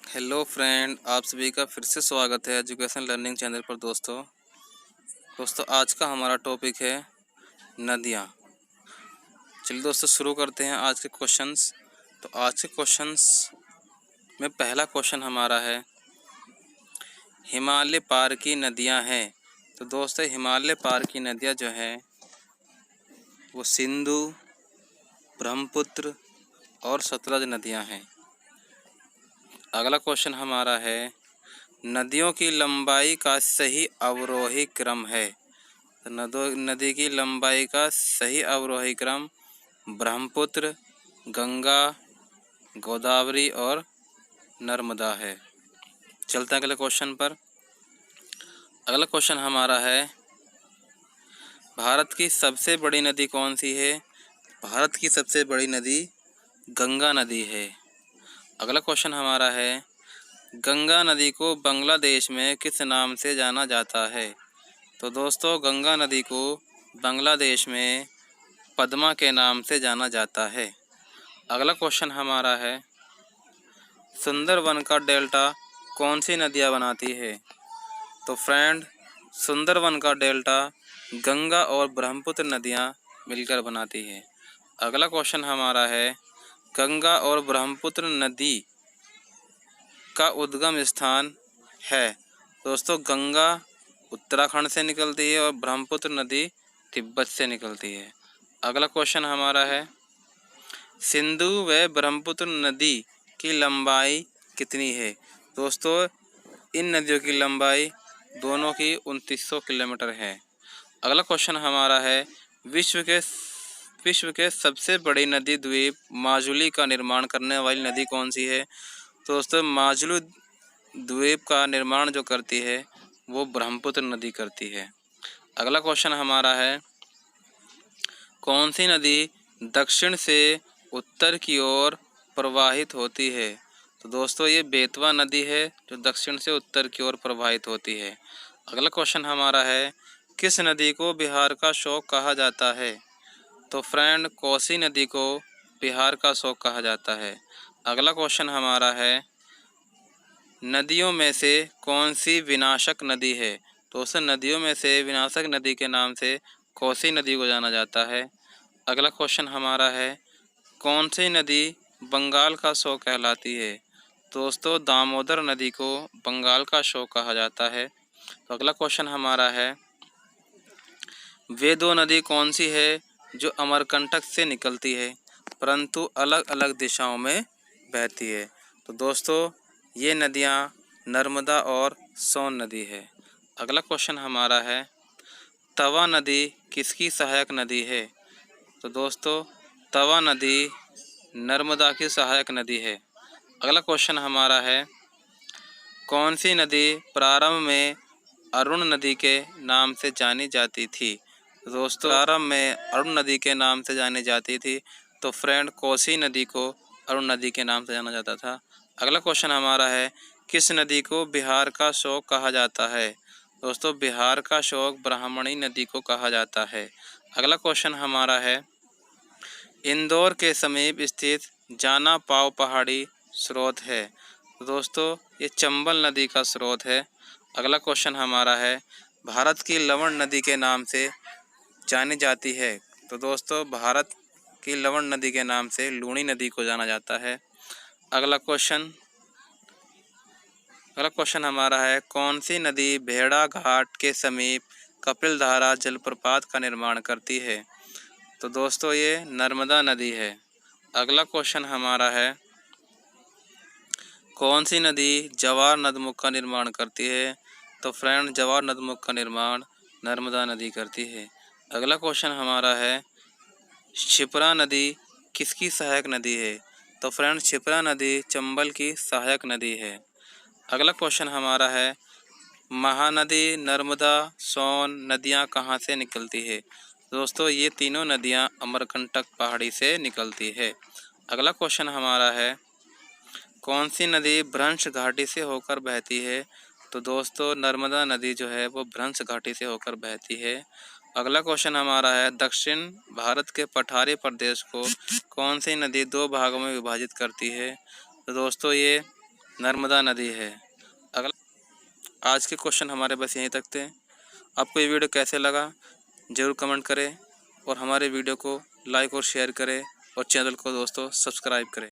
Hello friend, आप सभी का फिर से स्वागत है एजुकेशन लर्निंग चैनल पर। दोस्तों आज का हमारा टॉपिक है नदियाँ। चलिए दोस्तों शुरू करते हैं आज के क्वेश्चंस। तो आज के क्वेश्चंस में पहला क्वेश्चन हमारा है, हिमालय पार की नदियाँ हैं। तो दोस्तों हिमालय पार की नदियाँ जो हैं वो सिंधु, ब्रह्मपुत्र और सतलज नदियाँ हैं। अगला क्वेश्चन हमारा है, नदियों की लंबाई का सही अवरोही क्रम है। तो नदी की लंबाई का सही अवरोही क्रम ब्रह्मपुत्र, गंगा, गोदावरी और नर्मदा है। चलते हैं अगले क्वेश्चन पर। अगला क्वेश्चन हमारा है, भारत की सबसे बड़ी नदी कौन सी है। भारत की सबसे बड़ी नदी गंगा नदी है। अगला क्वेश्चन हमारा है, गंगा नदी को बांग्लादेश में किस नाम से जाना जाता है। तो दोस्तों गंगा नदी को बांग्लादेश में पद्मा के नाम से जाना जाता है। अगला क्वेश्चन हमारा है, सुंदरवन का डेल्टा कौन सी नदियाँ बनाती है। तो फ्रेंड सुंदरवन का डेल्टा गंगा और ब्रह्मपुत्र नदियाँ मिलकर बनाती है। अगला क्वेश्चन हमारा है, गंगा और ब्रह्मपुत्र नदी का उद्गम स्थान है। दोस्तों गंगा उत्तराखंड से निकलती है और ब्रह्मपुत्र नदी तिब्बत से निकलती है। अगला क्वेश्चन हमारा है, सिंधु व ब्रह्मपुत्र नदी की लंबाई कितनी है। दोस्तों इन नदियों की लंबाई दोनों की 2900 किलोमीटर है। अगला क्वेश्चन हमारा है, विश्व के सबसे बड़ी नदी द्वीप माजुली का निर्माण करने वाली नदी कौन सी है। तो दोस्तों माजुली द्वीप का निर्माण जो करती है वो ब्रह्मपुत्र नदी करती है। अगला क्वेश्चन हमारा है, कौन सी नदी दक्षिण से उत्तर की ओर प्रवाहित होती है। तो दोस्तों ये बेतवा नदी है जो दक्षिण से उत्तर की ओर प्रवाहित होती है। अगला क्वेश्चन हमारा है, किस नदी को बिहार का शोक कहा जाता है। तो फ्रेंड कोसी नदी को बिहार का शोक कहा जाता है। अगला क्वेश्चन हमारा है, नदियों में से कौन सी विनाशक नदी है। तो उस नदियों में से विनाशक नदी के नाम से कोसी नदी को जाना जाता है। अगला क्वेश्चन हमारा है, कौन सी नदी बंगाल का शोक कहलाती है। दोस्तों दामोदर नदी को बंगाल का शोक कहा जाता है। तो अगला क्वेश्चन हमारा है, वे दो नदी कौन सी है जो अमरकंटक से निकलती है परंतु अलग अलग दिशाओं में बहती है। तो दोस्तों ये नदियाँ नर्मदा और सोन नदी है। अगला क्वेश्चन हमारा है, तवा नदी किसकी सहायक नदी है। तो दोस्तों तवा नदी नर्मदा की सहायक नदी है। अगला क्वेश्चन हमारा है, कौन सी नदी प्रारंभ में अरुण नदी के नाम से जानी जाती थी। दोस्तों प्रारंभ में अरुण नदी के नाम से जानी जाती थी। तो फ्रेंड कोसी नदी को अरुण नदी के नाम से जाना जाता था। अगला क्वेश्चन हमारा है, किस नदी को बिहार का शोक कहा जाता है। दोस्तों बिहार का शोक ब्राह्मणी नदी को कहा जाता है। अगला क्वेश्चन हमारा है, इंदौर के समीप स्थित जाना पाव पहाड़ी स्रोत है। दोस्तों ये चंबल नदी का स्रोत है। अगला क्वेश्चन हमारा है, भारत की लवण नदी के नाम से जानी जाती है। तो दोस्तों भारत की लवण नदी के नाम से लूणी नदी को जाना जाता है। अगला क्वेश्चन हमारा है, कौन सी नदी भेड़ा घाट के समीप कपिलधारा जलप्रपात का निर्माण करती है। तो दोस्तों ये नर्मदा नदी है। अगला क्वेश्चन हमारा है, कौन सी नदी जवार नदमुख का निर्माण करती है। तो फ्रेंड जवार नदमुख का निर्माण नर्मदा नदी करती है। अगला क्वेश्चन हमारा है, क्षिप्रा नदी किसकी सहायक नदी है। तो फ्रेंड क्षिप्रा नदी चंबल की सहायक नदी है। अगला क्वेश्चन हमारा है, महानदी नर्मदा सोन नदियाँ कहाँ से निकलती है। दोस्तों ये तीनों नदियाँ अमरकंटक पहाड़ी से निकलती है। अगला क्वेश्चन हमारा है, कौन सी नदी भ्रंश घाटी से होकर बहती है। तो दोस्तों नर्मदा नदी जो है वो भ्रंश घाटी से होकर बहती है। अगला क्वेश्चन हमारा है, दक्षिण भारत के पठारी प्रदेश को कौन सी नदी दो भागों में विभाजित करती है। तो दोस्तों ये नर्मदा नदी है। अगला आज के क्वेश्चन हमारे बस यहीं तक थे। आपको ये वीडियो कैसे लगा ज़रूर कमेंट करें और हमारे वीडियो को लाइक और शेयर करें और चैनल को दोस्तों सब्सक्राइब करें।